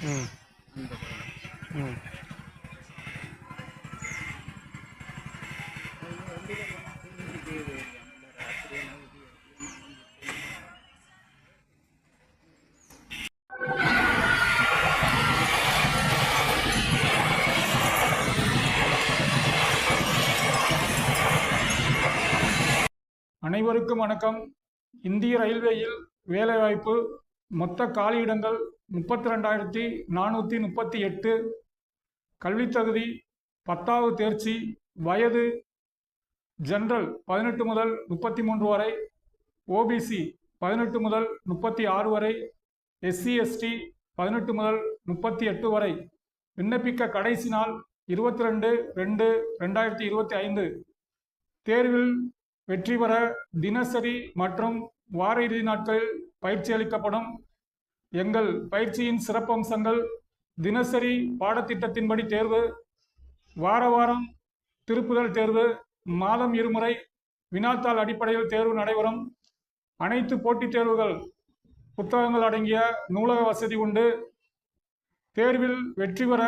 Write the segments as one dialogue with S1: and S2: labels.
S1: ம் ம்
S2: அனைவருக்கும் வணக்கம். இந்திய ரயில்வேயில் வேலைவாய்ப்பு மொத்த காலியிடங்கள் 32,438. கல்வித் தகுதி 10வது தேர்ச்சி. வயது ஜெனரல் 18 முதல் 33 வரை, ஓபிசி 18 முதல் 36 வரை, எஸ்சி எஸ்டி 18 முதல் 38 வரை. விண்ணப்பிக்க கடைசி நாள் 22/2/2025. தேர்வில் வெற்றி பெற தினசரி மற்றும் வார இறுதி நாட்களில் பயிற்சி அளிக்கப்படும். எங்கள் பயிற்சியின் சிறப்பம்சங்கள்: தினசரி பாடத்திட்டத்தின்படி தேர்வு, வார வாரம் திருப்புதல் தேர்வு, மாதம் இருமுறை வினாத்தாள் அடிப்படையில் தேர்வு நடைபெறும். அனைத்து போட்டித் தேர்வுகள் புத்தகங்கள் அடங்கிய நூலக வசதி உண்டு. தேர்வில் வெற்றி பெற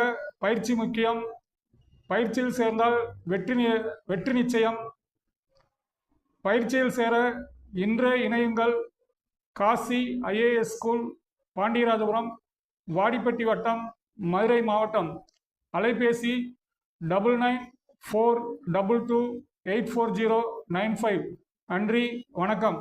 S2: பயிற்சி முக்கியம். பயிற்சியில் சேர்ந்தால் வெற்றி நிச்சயம். பயிற்சியில் சேர இன்றே இணையுங்கள். காசி ஐஏஎஸ் ஸ்கூல், பாண்டியராஜபுரம், வாடிப்பட்டி வட்டம், மதுரை மாவட்டம். அலைபேசி 9942284095. நன்றி, வணக்கம்.